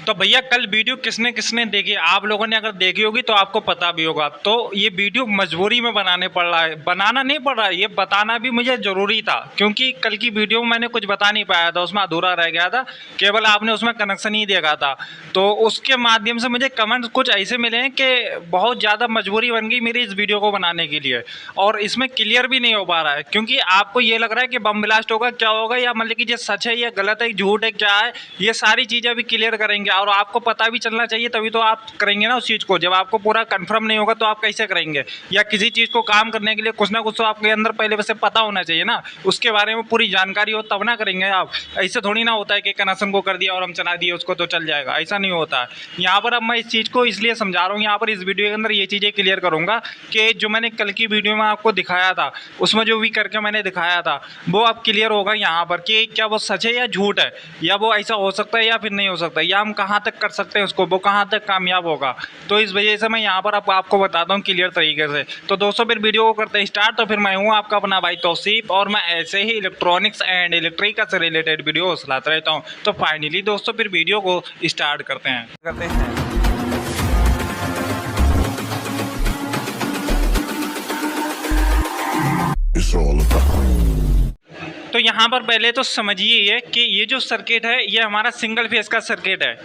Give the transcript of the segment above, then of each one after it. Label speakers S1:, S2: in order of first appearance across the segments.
S1: तो भैया कल वीडियो किसने किसने देखी, आप लोगों ने अगर देखी होगी तो आपको पता भी होगा। तो ये वीडियो मजबूरी में बनाने पड़ रहा है, बनाना नहीं पड़ रहा है, ये बताना भी मुझे ज़रूरी था, क्योंकि कल की वीडियो में मैंने कुछ बता नहीं पाया था, उसमें अधूरा रह गया था, केवल आपने उसमें कनेक्शन ही देखा था। तो उसके माध्यम से मुझे कमेंट्स कुछ ऐसे मिले हैं कि बहुत ज़्यादा मजबूरी बन गई मेरी इस वीडियो को बनाने के लिए, और इसमें क्लियर भी नहीं हो पा रहा है, क्योंकि आपको ये लग रहा है कि बम ब्लास्ट होगा, क्या होगा, या मतलब कि ये सच है या गलत है, झूठ है, क्या है, ये सारी चीज़ें अभी क्लियर करेंगे। और आपको पता भी चलना चाहिए, तभी तो आप करेंगे ना उस चीज़ को। जब आपको पूरा कंफर्म नहीं होगा तो आप कैसे करेंगे, या किसी चीज़ को काम करने के लिए कुछ ना कुछ तो आपके अंदर पहले वैसे पता होना चाहिए ना, उसके बारे में पूरी जानकारी हो तब ना करेंगे आप। ऐसे थोड़ी ना होता है कि कनेक्शन को कर दिया और हम चला दिए उसको तो चल जाएगा, ऐसा नहीं होता है। यहाँ पर अब मैं इस चीज़ को इसलिए समझा रहा हूँ, यहाँ पर इस वीडियो के अंदर ये चीज़ें क्लियर करूँगा कि जो मैंने कल की वीडियो में आपको दिखाया था, उसमें जो भी करके मैंने दिखाया था वो अब क्लियर होगा यहाँ पर कि क्या वो सच है या झूठ है, या वो ऐसा हो सकता है या फिर नहीं हो सकता, या हम कहाँ तक कर सकते हैं उसको, वो कहाँ तक कामयाब होगा। तो इस वजह से मैं यहाँ पर अब आपको बताता हूँ क्लियर तरीके से। तो दोस्तों फिर वीडियो को करते हैं स्टार्ट। तो फिर मैं हूँ आपका अपना भाई तौसीफ, और मैं ऐसे ही इलेक्ट्रॉनिक्स एंड इलेक्ट्रिक से रिलेटेड वीडियो लाता रहता हूँ। तो फाइनली दोस्तों फिर वीडियो को स्टार्ट करते हैं। तो यहाँ पर पहले तो समझिए ये कि ये जो सर्किट है ये हमारा सिंगल फेस का सर्किट है।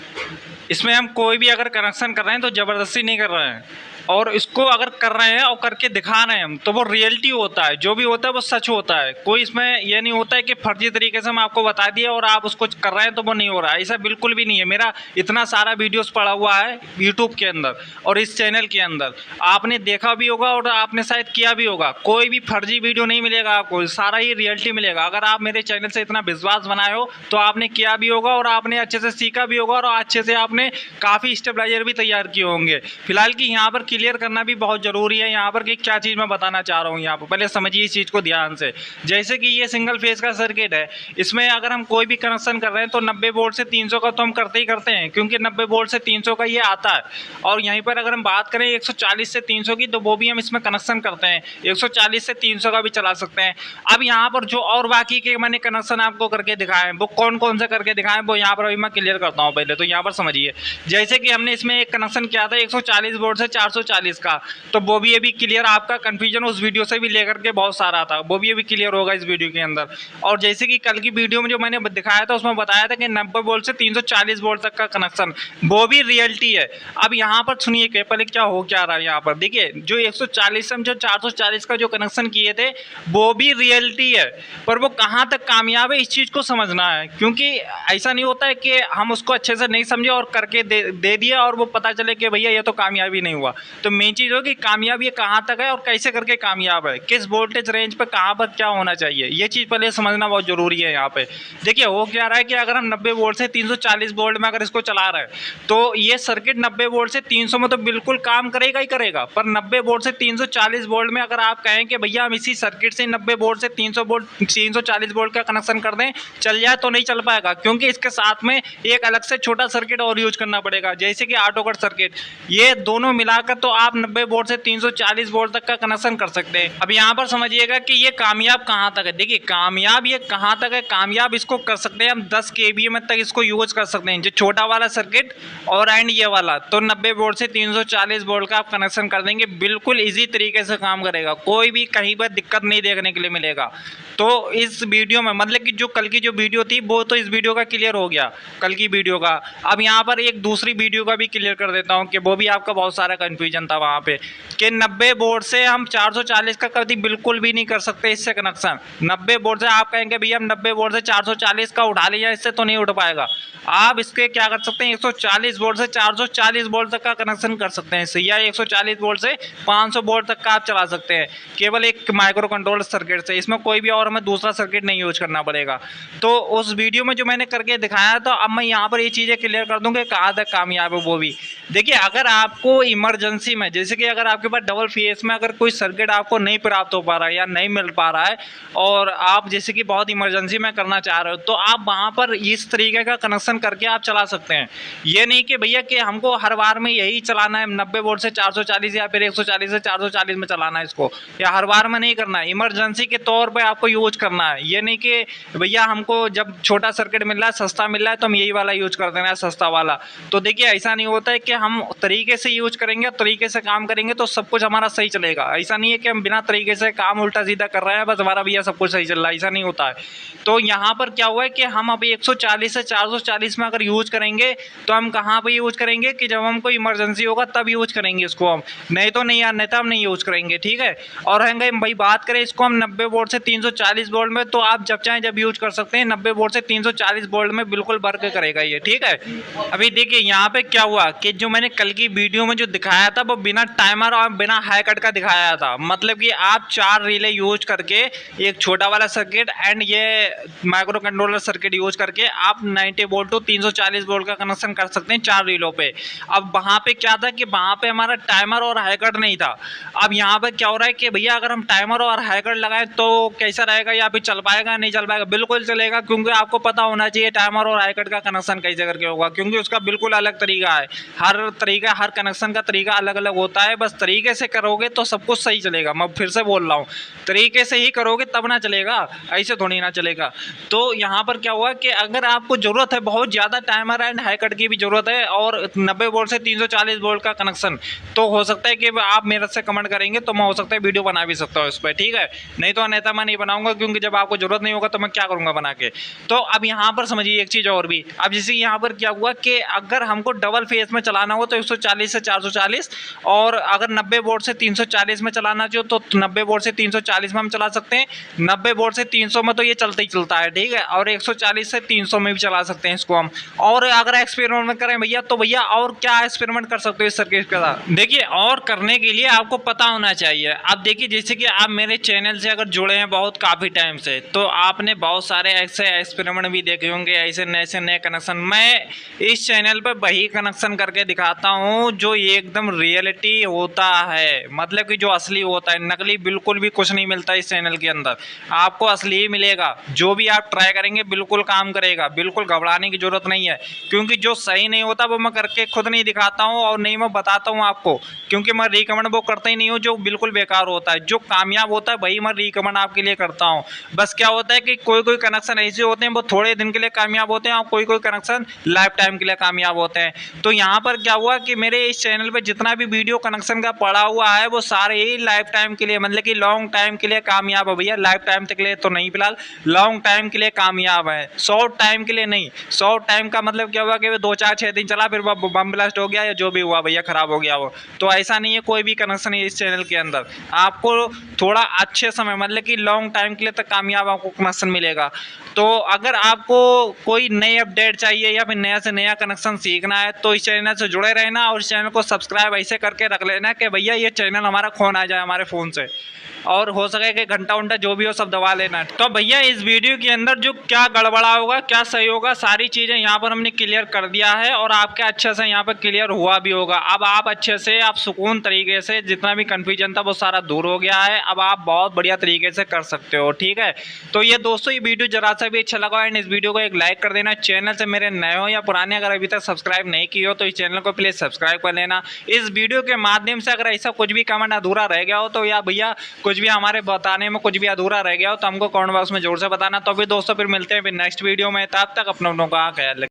S1: इसमें हम कोई भी अगर कनेक्शन कर रहे हैं तो ज़बरदस्ती नहीं कर रहे हैं, और इसको अगर कर रहे हैं और करके दिखा रहे हैं हम, तो वो रियलिटी होता है, जो भी होता है वो सच होता है। कोई इसमें ये नहीं होता है कि फर्जी तरीके से हम आपको बता दिए और आप उसको कर रहे हैं तो वो नहीं हो रहा है, ऐसा बिल्कुल भी नहीं है। मेरा इतना सारा वीडियोस पड़ा हुआ है यूट्यूब के अंदर और इस चैनल के अंदर, आपने देखा भी होगा और आपने शायद किया भी होगा। कोई भी फर्जी वीडियो नहीं मिलेगा आपको, सारा ही रियलिटी मिलेगा। अगर आप मेरे चैनल से इतना विश्वास बनाए हो तो आपने किया भी होगा और आपने अच्छे से सीखा भी होगा, और अच्छे से आपने काफ़ी स्टेबलाइजर भी तैयार किए होंगे। फिलहाल की यहाँ पर क्लियर करना भी बहुत ज़रूरी है यहाँ पर कि क्या चीज़ मैं बताना चाह रहा हूँ। यहाँ पर पहले समझिए इस चीज़ को ध्यान से। जैसे कि ये सिंगल फेज का सर्किट है, इसमें अगर हम कोई भी कनेक्शन कर रहे हैं तो 90 वोल्ट से 300 का तो हम करते ही करते हैं, क्योंकि 90 वोल्ट से 300 का ये आता है। और यहीं पर अगर हम बात करें 140 से 300 की, तो वो भी हम इसमें कनेक्शन करते हैं, 140 से 300 का भी चला सकते हैं। अब यहाँ पर जो और बाकी के मैंने कनेक्शन आपको करके दिखाए हैं, वो कौन कौन से करके दिखाएं, वो यहाँ पर अभी मैं क्लियर करता हूँ। पहले तो यहाँ पर समझिए, जैसे कि हमने इसमें एक कनेक्शन किया था 140 वोल्ट से 440 का, तो वो भी अभी क्लियर, आपका कंफ्यूजन उस वीडियो से भी लेकर के बहुत सारा था, वो भी अभी क्लियर होगा इस वीडियो के अंदर। और जैसे कि कल की वीडियो में जो मैंने दिखाया था उसमें बताया था कि 90 वोल्ट से 340 वोल्ट तक का कनेक्शन, वो भी रियलिटी है। अब यहाँ पर सुनिए कि पहले क्या हो क्या रहा है। यहाँ पर देखिए, जो 140 से हम जो 440 का जो कनेक्शन किए थे वो भी रियलिटी है, पर वो कहाँ तक कामयाब है इस चीज़ को समझना है, क्योंकि ऐसा नहीं होता है कि हम उसको अच्छे से नहीं समझे और करके दे दिया और वो पता चले कि भैया ये तो कामयाबी नहीं हुआ। तो मेन चीज़ होगी कामयाब ये कहाँ तक है और कैसे करके कामयाब है, किस वोल्टेज रेंज पे कहाँ पर क्या होना चाहिए, ये चीज़ पहले समझना बहुत ज़रूरी है। यहाँ पे देखिए हो क्या रहा है कि अगर हम 90 वोल्ट से 340 वोल्ट में अगर इसको चला रहे हैं तो ये सर्किट 90 वोल्ट से 300 में तो बिल्कुल काम करेगा ही करेगा, पर 90 वोल्ट से 340 वोल्ट में अगर आप कहें कि भैया हम इसी सर्किट से 90 वोल्ट से 340 वोल्ट का कनेक्शन कर दें चल जाए, तो नहीं चल पाएगा, क्योंकि इसके साथ में एक अलग से छोटा सर्किट और यूज करना पड़ेगा, जैसे कि ऑटो कट सर्किट। ये दोनों मिलाकर तो आप 90 वोल्ट से 340 वोल्ट तक का कनेक्शन कर सकते हैं। अब यहाँ पर समझिएगा कि ये कामयाब कहाँ तक है। देखिए कामयाब ये कहाँ तक है, कामयाब इसको कर सकते हैं हम 10 kVA में तक इसको यूज कर सकते हैं, जो छोटा वाला सर्किट और एंड ये वाला, तो 90 वोल्ट से 340 वोल्ट का आप कनेक्शन कर देंगे, बिल्कुल ईजी तरीके से काम करेगा, कोई भी कहीं पर दिक्कत नहीं देखने के लिए मिलेगा। तो इस वीडियो में मतलब कि जो कल की जो वीडियो थी वो तो इस वीडियो का क्लियर हो गया, कल की वीडियो का। अब यहाँ पर एक दूसरी वीडियो का भी क्लियर कर देता हूँ कि वो भी आपका बहुत सारा कन्फ्यूजन था वहाँ पे, कि 90 वोल्ट से हम 440 का कभी बिल्कुल भी नहीं कर सकते इससे कनेक्शन। 90 वोल्ट से आप कहेंगे भैया हम 90 वोल्ट से 440 का उठा लिया, इससे तो नहीं उठ पाएगा। आप इसके क्या कर सकते हैं, 140 वोल्ट से 440 वोल्ट तक का कनेक्शन कर सकते हैं इससे, या 140 वोल्ट से 500 वोल्ट तक का आप चला सकते हैं, केवल एक माइक्रो कंट्रोलर सर्किट से। इसमें कोई भी और हमें दूसरा सर्किट नहीं यूज करना पड़ेगा। तो उस वीडियो में जो मैंने करके दिखाया, तो अब मैं यहाँ पर ये चीज़ें क्लियर कर दूँ कि कहाँ तक कामयाब है वो भी। देखिए अगर आपको इमरजेंसी इमरजेंसी में, जैसे कि अगर आपके पास डबल फेस में अगर कोई सर्किट आपको नहीं प्राप्त हो पा रहा है या नहीं मिल पा रहा है और आप जैसे कि बहुत इमरजेंसी में करना चाह रहे हो, तो आप वहाँ पर इस तरीके का कनेक्शन करके आप चला सकते हैं। ये नहीं कि भैया कि हमको हर बार में यही चलाना है 90 वोल्ट से 440 या फिर 140 से 440 में चलाना है इसको, या हर बार में नहीं करना है। इमरजेंसी के तौर पर आपको यूज करना है। ये नहीं कि भैया हमको जब छोटा सर्किट मिल रहा है, सस्ता मिल रहा है, तो हम यही वाला यूज कर देना है, सस्ता वाला। तो देखिए ऐसा नहीं होता है कि हम तरीके से यूज करेंगे, तरीके से काम करेंगे तो सब कुछ हमारा सही चलेगा। ऐसा नहीं है कि हम बिना तरीके से काम उल्टा सीधा कर रहे हैं बस हमारा भैया सब कुछ सही चल रहा है, ऐसा नहीं होता है। तो यहाँ पर क्या हुआ है कि हम अभी 140 से 440 में अगर यूज करेंगे तो हम कहाँ पर यूज करेंगे कि जब हमको इमरजेंसी होगा तब यूज करेंगे इसको हम, नहीं तो नहीं यार, नहीं तो हम नहीं यूज करेंगे, ठीक है। और रहेंगे भाई बात करें इसको हम 90 वोल्ट से 340 वोल्ट में, तो आप जब चाहें जब यूज कर सकते हैं। 90 वोल्ट से 340 वोल्ट में बिल्कुल वर्क करेगा ये, ठीक है। अभी देखिए यहाँ पे क्या हुआ कि जो मैंने कल की वीडियो में जो दिखाया था वो बिना टाइमर और बिना हाई कट का दिखाया था। मतलब कि आप 4 रिले यूज करके एक छोटा वाला सर्किट एंड ये माइक्रो कंट्रोलर सर्किट यूज करके आप 90 वोल्ट टू 340 वोल्ट का कनेक्शन कर सकते हैं 4 रीलों पे। अब वहाँ पे क्या था कि वहाँ पे हमारा टाइमर और हाई कट नहीं था। अब यहाँ पे क्या हो रहा है कि भैया अगर हम टाइमर और हाई कट लगाएं तो कैसा रहेगा, या फिर चल पाएगा नहीं चल पाएगा? बिल्कुल चलेगा, क्योंकि आपको पता होना चाहिए टाइमर और हाई कट का कनेक्शन कैसे करके होगा, क्योंकि उसका बिल्कुल अलग तरीका है। हर कनेक्शन का तरीका अलग अलग होता है। बस तरीके से करोगे तो सब कुछ सही चलेगा। मैं फिर से बोल रहा हूँ, तरीके से ही करोगे तब ना चलेगा, ऐसे थोड़ी ना चलेगा। तो यहाँ पर क्या हुआ कि अगर आपको ज़रूरत है बहुत ज़्यादा टाइमर एंड हाई कट की भी ज़रूरत है और 90 वोल्ट से 340 वोल्ट का कनेक्शन, तो हो सकता है कि आप मेरे से कमेंट करेंगे तो मैं हो सकता है वीडियो बना भी सकता हूँ इस पर, ठीक है। नहीं तो अन्यथा मैं नहीं बनाऊंगा, क्योंकि जब आपको ज़रूरत नहीं होगा तो मैं क्या करूँगा बना के। तो अब यहाँ पर समझिए एक चीज़ और भी। अब जैसे यहाँ पर क्या हुआ कि अगर हमको डबल फेस में चलाना हो तो 140 से 440, और अगर 90 वोल्ट से 340 में चलाना चाहिए तो 90 वोल्ट से 340 में हम चला सकते हैं। 90 वोल्ट से 300 में तो ये चलता ही चलता है, ठीक है। और 140 से 300 में भी चला सकते हैं इसको हम। और अगर एक्सपेरिमेंट करें भैया तो भैया और क्या एक्सपेरिमेंट कर सकते हो इस सर्किट के साथ? देखिए और करने के लिए आपको पता होना चाहिए। अब देखिए जैसे कि आप मेरे चैनल से अगर जुड़े हैं बहुत काफ़ी टाइम से, तो आपने बहुत सारे ऐसे एक्सपेरिमेंट भी देखे होंगे, ऐसे नए कनेक्शन। मैं इस चैनल पर वही कनेक्शन करके दिखाता हूँ जो एकदम रियलिटी होता है, मतलब कि जो असली होता है। नकली बिल्कुल भी कुछ नहीं मिलता इस चैनल के अंदर, आपको असली ही मिलेगा। जो भी आप ट्राई करेंगे बिल्कुल काम करेगा, बिल्कुल घबराने की जरूरत नहीं है। क्योंकि जो सही नहीं होता वो मैं करके खुद नहीं दिखाता हूँ और नहीं मैं बताता हूँ आपको, क्योंकि मैं रिकमेंड वो करता ही नहीं हूँ जो बिल्कुल बेकार होता है। जो कामयाब होता है वही मैं रिकमेंड आपके लिए करता हूँ। बस क्या होता है कि कोई कनेक्शन ऐसे होते हैं वो थोड़े दिन के लिए कामयाब होते हैं और कोई कनेक्शन लाइफ टाइम के लिए कामयाब होते हैं। तो यहाँ पर क्या हुआ कि मेरे इस चैनल पर जितना भी वीडियो कनेक्शन का पड़ा हुआ है वो सारे ही लाइफ टाइम के लिए, मतलब कि लॉन्ग टाइम के लिए कामयाब है भैया। लाइफ टाइम तक के लिए तो नहीं, फिलहाल लॉन्ग टाइम के लिए कामयाब है, शॉर्ट टाइम के लिए नहीं। शॉर्ट टाइम का मतलब क्या हुआ कि 2-4-6 दिन चला फिर बम ब्लास्ट हो गया या जो भी हुआ भैया खराब हो गया वो। तो ऐसा नहीं है, कोई भी कनेक्शन है इस चैनल के अंदर। आपको थोड़ा अच्छे समय मतलब कि लॉन्ग टाइम के लिए तक कामयाब आपको कनेक्शन मिलेगा। तो अगर आपको कोई नई अपडेट चाहिए या फिर नया से नया कनेक्शन सीखना है तो इस चैनल से जुड़े रहना और इस चैनल को सब्सक्राइब ऐसे करके रख लेना कि भैया ये चैनल हमारा खो ना जाए हमारे फ़ोन से, और हो सके कि घंटा उंटा जो भी हो सब दबा लेना। तो भैया इस वीडियो के अंदर जो क्या गड़बड़ा होगा क्या सही होगा सारी चीज़ें यहाँ पर हमने क्लियर कर दिया है, और आपके अच्छे से यहाँ पर क्लियर हुआ भी होगा। अब आप अच्छे से आप सुकून तरीके से जितना भी कन्फ्यूजन था वो सारा दूर हो गया है। अब आप बहुत बढ़िया तरीके से कर सकते हो, ठीक है। तो ये दोस्तों ये वीडियो जरा सा भी अच्छा लगा एंड इस वीडियो को एक लाइक कर देना। चैनल से मेरे नए हो या पुराने अगर अभी तक सब्सक्राइब नहीं किए हो तो इस चैनल को प्लीज़ सब्सक्राइब कर लेना। इस वीडियो के माध्यम से अगर ऐसा कुछ भी कमेंट अधूरा रह गया हो तो या भैया कुछ भी हमारे बताने में कुछ भी अधूरा रह गया हो तो हमको कमेंट बॉक्स में जोर से बताना। तो फिर दोस्तों फिर मिलते हैं फिर नेक्स्ट वीडियो में, तब तक अपनों का ख्याल रखें।